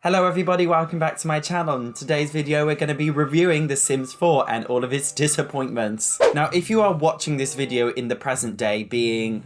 Hello everybody, welcome back to my channel. In today's video we're going to be reviewing The Sims 4 and all of its disappointments. Now if you are watching this video in the present day, being,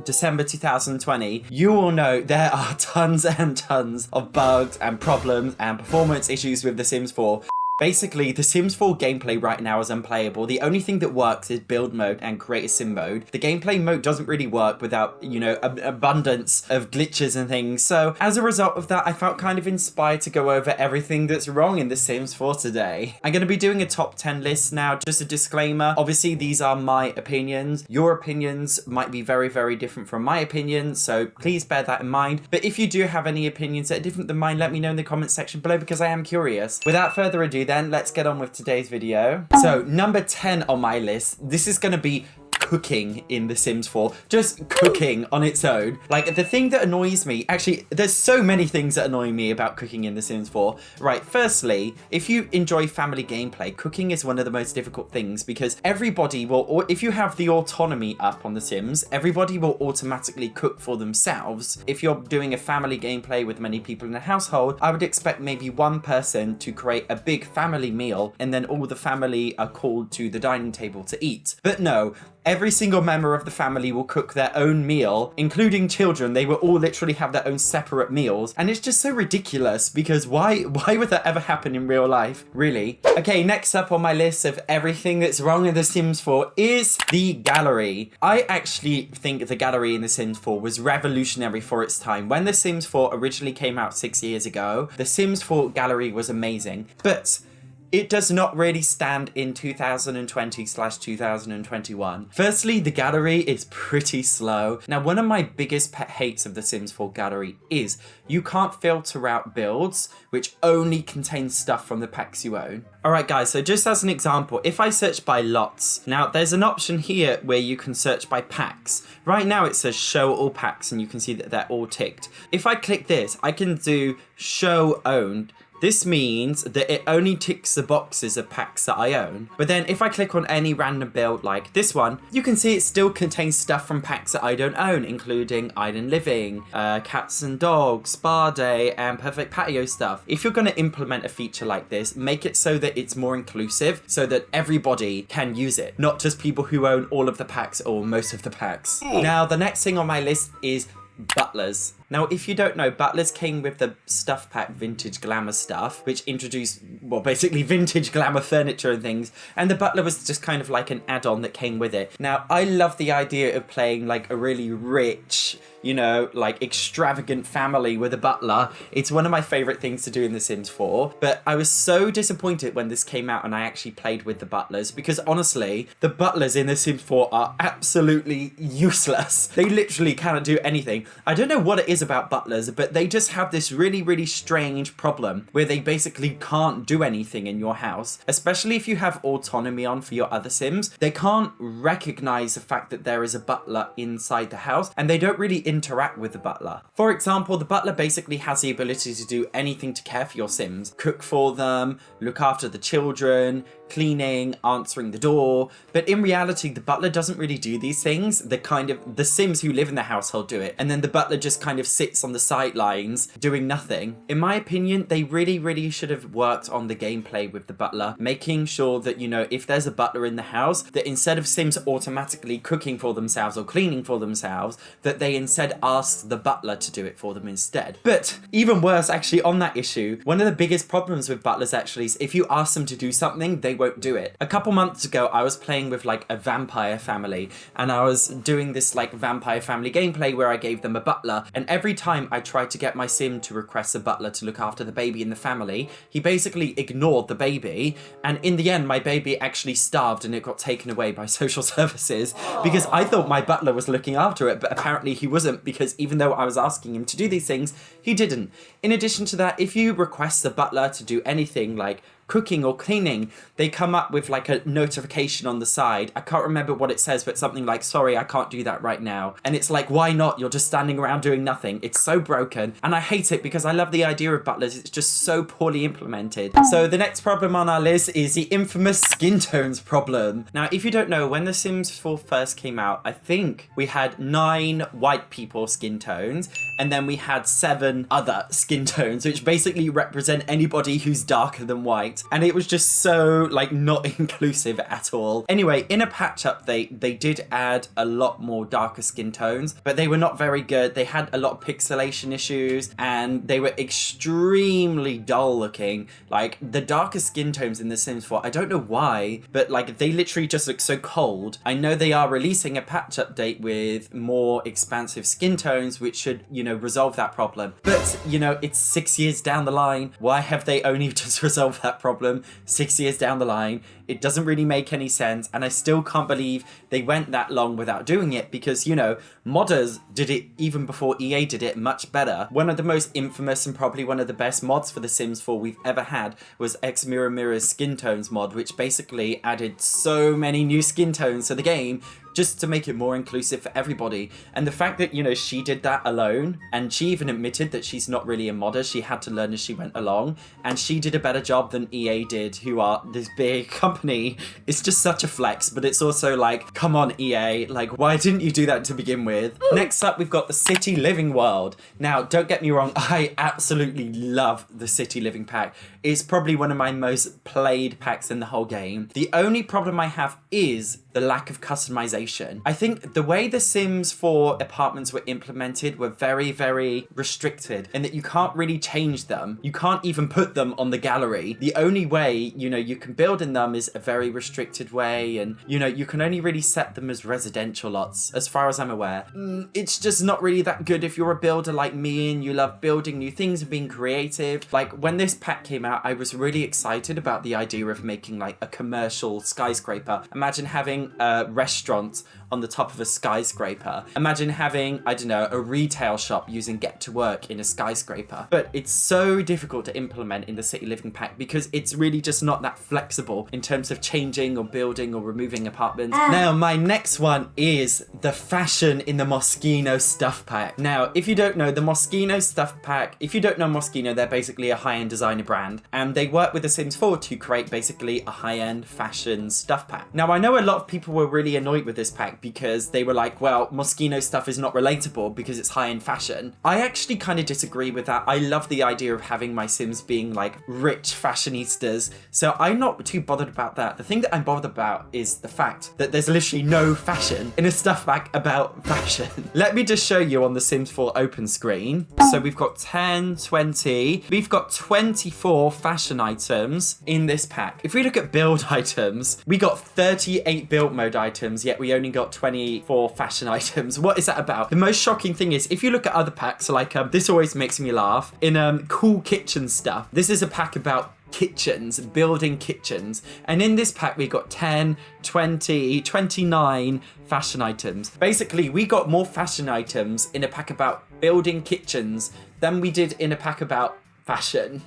December 2020, you will know there are tons and tons of bugs and problems and performance issues with The Sims 4. Basically, The Sims 4 gameplay right now is unplayable. The only thing that works is build mode and create a sim mode. The gameplay mode doesn't really work without, an abundance of glitches and things. So as a result of that, I felt kind of inspired to go over everything that's wrong in The Sims 4 today. I'm going to be doing a top 10 list now. Just a disclaimer. Obviously, these are my opinions. Your opinions might be very, very different from my opinions. So please bear that in mind. But if you do have any opinions that are different than mine, let me know in the comment section below because I am curious. Without further ado, then let's get on with today's video. So number 10 on my list, this is going to be cooking in The Sims 4. Just cooking on its own. Like, the thing that annoys me, actually, there's so many things that annoy me about cooking in The Sims 4. Right, firstly, if you enjoy family gameplay, cooking is one of the most difficult things because everybody will, or if you have the autonomy up on The Sims, everybody will automatically cook for themselves. If you're doing a family gameplay with many people in a household, I would expect maybe one person to create a big family meal and then all the family are called to the dining table to eat. But no, every single member of the family will cook their own meal, including children. They will all literally have their own separate meals. And it's just so ridiculous because why would that ever happen in real life? Really? Okay, next up on my list of everything that's wrong in The Sims 4 is the gallery. I actually think the gallery in The Sims 4 was revolutionary for its time. When The Sims 4 originally came out 6 years ago, The Sims 4 gallery was amazing. But it does not really stand in 2020/2021. Firstly, the gallery is pretty slow. Now, one of my biggest pet hates of The Sims 4 gallery is you can't filter out builds which only contain stuff from the packs you own. Alright guys, so just as an example, if I search by lots, now there's an option here where you can search by packs. Right now it says show all packs and you can see that they're all ticked. If I click this, I can do show owned. This means that it only ticks the boxes of packs that I own. But then if I click on any random build like this one, you can see it still contains stuff from packs that I don't own, including Island Living, Cats and Dogs, Spa Day, and Perfect Patio stuff. If you're going to implement a feature like this, make it so that it's more inclusive, so that everybody can use it, not just people who own all of the packs or most of the packs. Now, the next thing on my list is Butlers. Now, if you don't know, Butlers came with the Stuff Pack Vintage Glamour stuff, which introduced, well, basically vintage glamour furniture and things, and the Butler was just kind of like an add-on that came with it. Now, I love the idea of playing like a really rich, like extravagant family with a butler. It's one of my favorite things to do in The Sims 4, but I was so disappointed when this came out and I actually played with the butlers because honestly, the butlers in The Sims 4 are absolutely useless. They literally cannot do anything. I don't know what it is about butlers, but they just have this really, really strange problem where they basically can't do anything in your house, especially if you have autonomy on for your other Sims. They can't recognize the fact that there is a butler inside the house and they don't really interact with the butler. For example, the butler basically has the ability to do anything to care for your Sims. Cook for them, look after the children, cleaning, answering the door. But in reality, the butler doesn't really do these things. The Sims who live in the household do it. And then the butler just kind of sits on the sidelines doing nothing. In my opinion, they really, really should have worked on the gameplay with the butler, making sure that, if there's a butler in the house, that instead of Sims automatically cooking for themselves or cleaning for themselves, that they instead ask the butler to do it for them instead. But even worse, actually, on that issue, one of the biggest problems with butlers actually is if you ask them to do something, they won't do it. A couple months ago, I was playing with like a vampire family and I was doing this like vampire family gameplay where I gave them a butler, and every time I tried to get my Sim to request a butler to look after the baby in the family, he basically ignored the baby, and in the end my baby actually starved and it got taken away by social services because I thought my butler was looking after it, but apparently he wasn't, because even though I was asking him to do these things, he didn't. In addition to that, if you request the butler to do anything like cooking or cleaning, they come up with like a notification on the side. I can't remember what it says, but something like, sorry, I can't do that right now. And it's like, why not? You're just standing around doing nothing. It's so broken. And I hate it because I love the idea of Butlers. It's just so poorly implemented. So the next problem on our list is the infamous skin tones problem. Now, if you don't know, when The Sims 4 first came out, I think we had 9 white people skin tones, and then we had 7 other skin tones, which basically represent anybody who's darker than white. And it was just so like not inclusive at all. Anyway, in a patch update, they did add a lot more darker skin tones, but they were not very good. They had a lot of pixelation issues and they were extremely dull looking. Like the darker skin tones in The Sims 4, I don't know why, but like they literally just look so cold. I know they are releasing a patch update with more expansive skin tones, which should, you know, resolve that problem. But, you know, it's 6 years down the line. Why have they only just resolved that problem 6 years down the line? It doesn't really make any sense, and I still can't believe they went that long without doing it because, you know, modders did it even before EA did it much better. One of the most infamous and probably one of the best mods for The Sims 4 we've ever had was X Mirror Mirror's Skin Tones mod, which basically added so many new skin tones to the game just to make it more inclusive for everybody. And the fact that, you know, she did that alone, and she even admitted that she's not really a modder, she had to learn as she went along, and she did a better job than EA did, who are this big company. It's just such a flex, but it's also like, come on EA, like why didn't you do that to begin with? Next up, we've got the City Living world. Now, don't get me wrong, I absolutely love the City Living pack. It's probably one of my most played packs in the whole game. The only problem I have is the lack of customization. I think the way the Sims 4 apartments were implemented were very, very restricted in that you can't really change them. You can't even put them on the gallery. The only way, you know, you can build in them is a very restricted way, and, you know, you can only really set them as residential lots, as far as I'm aware. It's just not really that good if you're a builder like me and you love building new things and being creative. Like, when this pack came out, I was really excited about the idea of making like a commercial skyscraper. Imagine having a restaurant on the top of a skyscraper. Imagine having, I don't know, a retail shop using Get to Work in a skyscraper. But it's so difficult to implement in the City Living pack because it's really just not that flexible in terms of changing or building or removing apartments. Now, my next one is the fashion in the Moschino Stuff pack. Now, if you don't know, the Moschino Stuff pack, if you don't know Moschino, they're basically a high-end designer brand, and they work with The Sims 4 to create basically a high-end fashion stuff pack. Now, I know a lot of people were really annoyed with this pack because they were like, well, Moschino Stuff is not relatable because it's high-end fashion. I actually kind of disagree with that. I love the idea of having my Sims being like rich fashionistas, so I'm not too bothered about that. The thing that I'm bothered about is the fact that there's literally no fashion in a stuff pack about fashion. Let me just show you on the Sims 4 open screen. So we've got 10, 20, we've got 24 fashion items in this pack. If we look at build items, we got 38 build mode items, yet we only got 24 fashion items. What is that about? The most shocking thing is, if you look at other packs, like this always makes me laugh, in cool kitchen stuff, this is a pack about kitchens, building kitchens, and in this pack we got 10, 20, 29 fashion items. Basically, we got more fashion items in a pack about building kitchens than we did in a pack about fashion.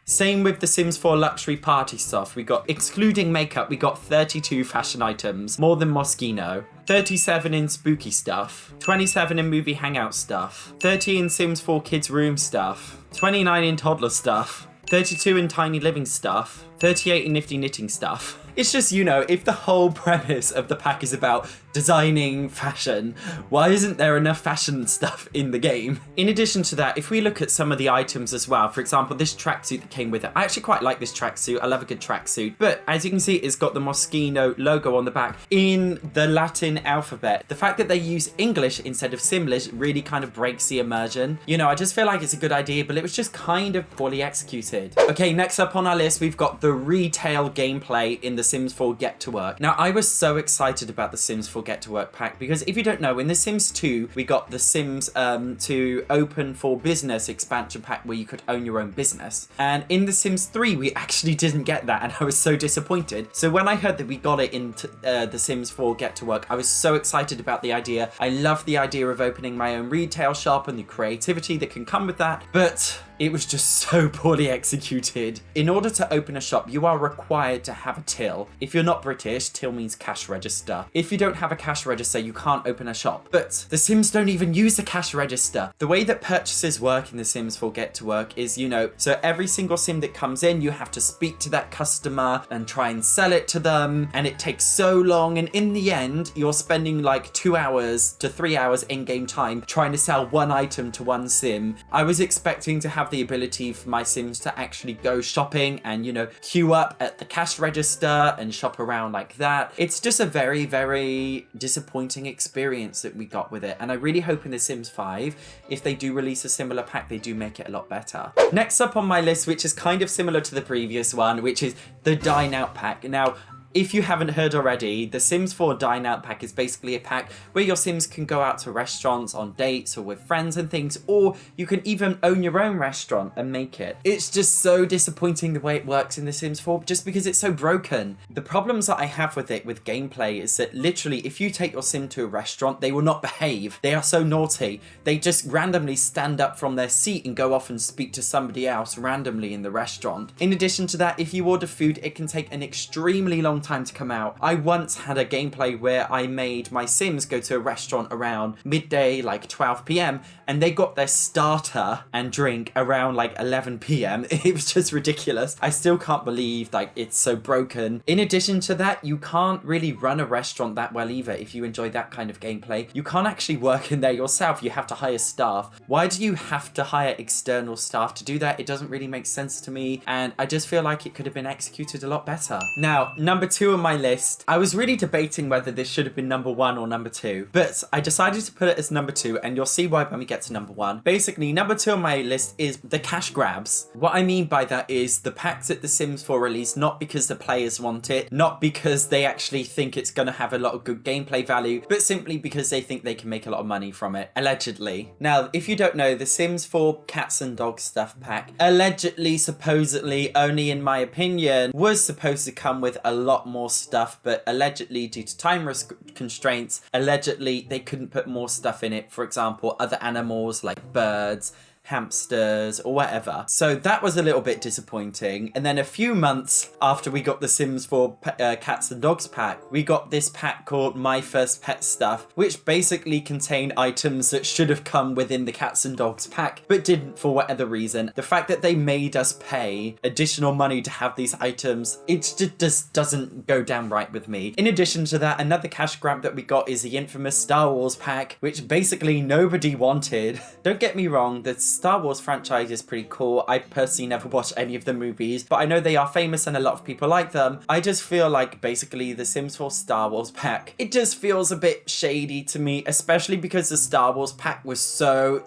Same with the Sims 4 luxury party stuff. We got, excluding makeup, we got 32 fashion items, more than Moschino. 37 in spooky stuff, 27 in movie hangout stuff, 30 in Sims 4 kids room stuff, 29 in toddler stuff, 32 in tiny living stuff, 38 in nifty knitting stuff. It's just, you know, if the whole premise of the pack is about designing fashion, why isn't there enough fashion stuff in the game? In addition to that, if we look at some of the items as well, for example, this tracksuit that came with it. I actually quite like this tracksuit. I love a good tracksuit. But as you can see, it's got the Moschino logo on the back in the Latin alphabet. The fact that they use English instead of Simlish really kind of breaks the immersion. You know, I just feel like it's a good idea, but it was just kind of poorly executed. Okay, next up on our list, we've got the retail gameplay in the Sims 4 Get to Work. Now, I was so excited about the Sims 4 Get to Work pack because if you don't know, in the Sims 2, we got the Sims to Open for Business expansion pack where you could own your own business. And in the Sims 3, we actually didn't get that, and I was so disappointed. So when I heard that we got it in the Sims 4 Get to Work, I was so excited about the idea. I love the idea of opening my own retail shop and the creativity that can come with that. But It was just so poorly executed. In order to open a shop, you are required to have a till. If you're not British, till means cash register. If you don't have a cash register, you can't open a shop. But The Sims don't even use the cash register. The way that purchases work in The Sims 4 Get to Work is, so every single sim that comes in, you have to speak to that customer and try and sell it to them. And it takes so long. And in the end, you're spending like 2 hours to 3 hours in-game time trying to sell one item to one sim. I was expecting to have the ability for my sims to actually go shopping and, queue up at the cash register and shop around like that. It's just a very, very disappointing experience that we got with it. And I really hope in The Sims 5, if they do release a similar pack, they do make it a lot better. Next up on my list, which is kind of similar to the previous one, which is the Dine Out pack. Now, if you haven't heard already, the Sims 4 Dine Out pack is basically a pack where your Sims can go out to restaurants on dates or with friends and things, or you can even own your own restaurant and make it. It's just so disappointing the way it works in the Sims 4 just because it's so broken. The problems that I have with it with gameplay is that literally if you take your Sim to a restaurant, they will not behave. They are so naughty. They just randomly stand up from their seat and go off and speak to somebody else randomly in the restaurant. In addition to that, if you order food, it can take an extremely long time to come out. I once had a gameplay where I made my Sims go to a restaurant around midday, like 12 p.m, and they got their starter and drink around like 11 p.m. It was just ridiculous. I still can't believe like it's so broken. In addition to that, you can't really run a restaurant that well either if you enjoy that kind of gameplay. You can't actually work in there yourself. You have to hire staff. Why do you have to hire external staff to do that? It doesn't really make sense to me, and I just feel like it could have been executed a lot better. Now, number 2 on my list, I was really debating whether this should have been number 1 or number 2, but I decided to put it as number 2, and you'll see why when we get to number 1. Basically, number 2 on my list is the cash grabs. What I mean by that is the packs that The Sims 4 release, not because the players want it, not because they actually think it's going to have a lot of good gameplay value, but simply because they think they can make a lot of money from it, allegedly. Now, if you don't know, The Sims 4 Cats and Dogs Stuff pack, allegedly, supposedly, only in my opinion, was supposed to come with a lot more stuff, but allegedly due to time constraints, allegedly they couldn't put more stuff in it. For example, other animals like birds, hamsters, or whatever. So that was a little bit disappointing. And then a few months after we got the Sims 4 Cats and Dogs pack, we got this pack called My First Pet Stuff, which basically contained items that should have come within the Cats and Dogs pack, but didn't for whatever reason. The fact that they made us pay additional money to have these items, it just doesn't go down right with me. In addition to that, another cash grab that we got is the infamous Star Wars pack, which basically nobody wanted. Don't get me wrong, the Star Wars franchise is pretty cool. I personally never watched any of the movies, but I know they are famous and a lot of people like them. I just feel like basically the Sims 4 Star Wars pack, it just feels a bit shady to me, especially because the Star Wars pack was so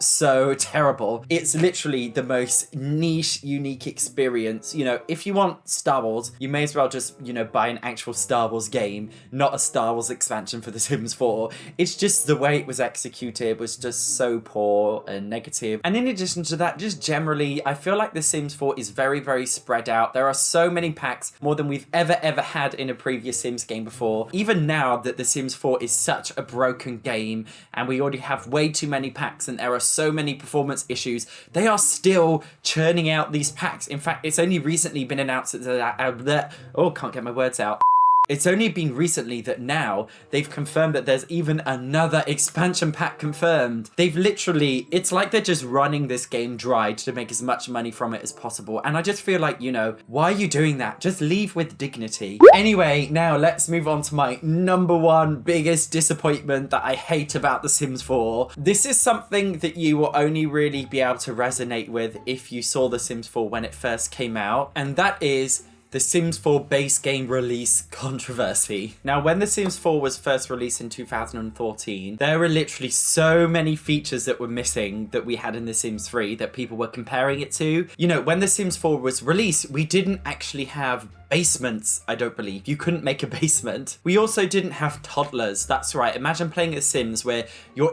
terrible. It's literally the most niche, unique experience. If you want Star Wars, you may as well just, buy an actual Star Wars game, not a Star Wars expansion for The Sims 4. It's just the way it was executed was just so poor and negative. And in addition to that, just generally, I feel like The Sims 4 is very spread out. There are so many packs, more than we've ever had in a previous Sims game before. Even now that The Sims 4 is such a broken game and we already have way too many packs and there are so many performance issues, they are still churning out these packs. In fact, it's only recently been announced that can't get my words out. It's only been recently that now they've confirmed that there's even another expansion pack confirmed. They've literally, it's like they're just running this game dry to make as much money from it as possible. And I just feel like, why are you doing that? Just leave with dignity. Anyway, now let's move on to my number 1 biggest disappointment that I hate about The Sims 4. This is something that you will only really be able to resonate with if you saw The Sims 4 when it first came out. And that is The Sims 4 base game release controversy. Now, when The Sims 4 was first released in 2014, there were literally so many features that were missing that we had in The Sims 3 that people were comparing it to. When The Sims 4 was released, we didn't actually have basements, I don't believe. You couldn't make a basement. We also didn't have toddlers. That's right. Imagine playing a Sims where your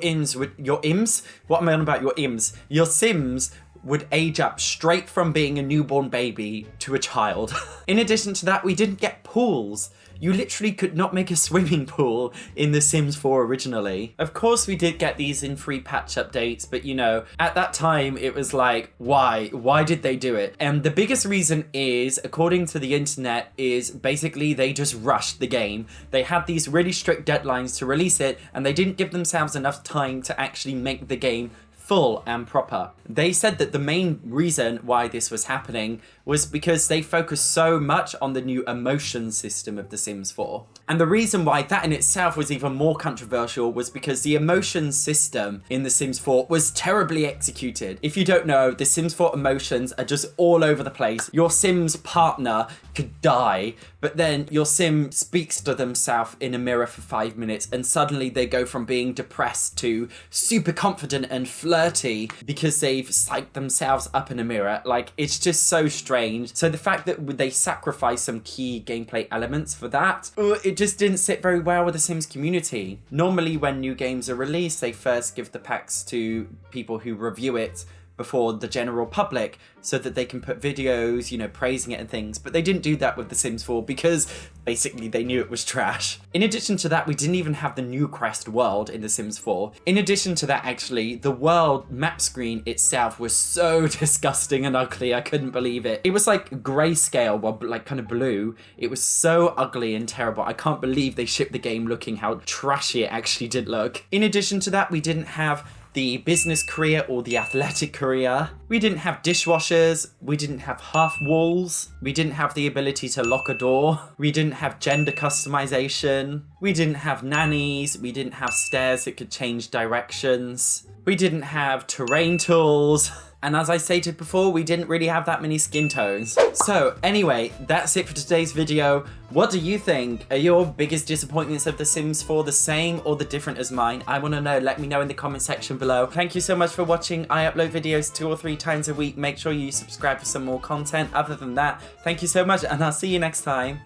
Sims would age up straight from being a newborn baby to a child. In addition to that, we didn't get pools. You literally could not make a swimming pool in The Sims 4 originally. Of course, we did get these in free patch updates, but you know, at that time, it was like, why? Why did they do it? And the biggest reason is, according to the internet, is basically they just rushed the game. They had these really strict deadlines to release it, and they didn't give themselves enough time to actually make the game full and proper. They said that the main reason why this was happening was because they focused so much on the new emotion system of The Sims 4. And the reason why that in itself was even more controversial was because the emotion system in The Sims 4 was terribly executed. If you don't know, The Sims 4 emotions are just all over the place. Your Sims partner could die, but then your Sim speaks to themselves in a mirror for 5 minutes, and suddenly they go from being depressed to super confident and flirty because they've psyched themselves up in a mirror. Like, it's just so strange. So the fact that they sacrifice some key gameplay elements for that, it just didn't sit very well with the Sims community. Normally when new games are released, they first give the packs to people who review it before the general public so that they can put videos, you know, praising it and things. But they didn't do that with The Sims 4 because basically they knew it was trash. In addition to that, we didn't even have the new Crest world in The Sims 4. In addition to that, actually, the world map screen itself was so disgusting and ugly. I couldn't believe it. It was like grayscale, well, like kind of blue. It was so ugly and terrible. I can't believe they shipped the game looking how trashy it actually did look. In addition to that, we didn't have the business career or the athletic career. We didn't have dishwashers. We didn't have half walls. We didn't have the ability to lock a door. We didn't have gender customization. We didn't have nannies. We didn't have stairs that could change directions. We didn't have terrain tools. And as I stated before, we didn't really have that many skin tones. So anyway, that's it for today's video. What do you think? Are your biggest disappointments of The Sims 4 the same or the different as mine? I want to know. Let me know in the comment section below. Thank you so much for watching. I upload videos 2 or 3 times a week. Make sure you subscribe for some more content. Other than that, thank you so much, and I'll see you next time.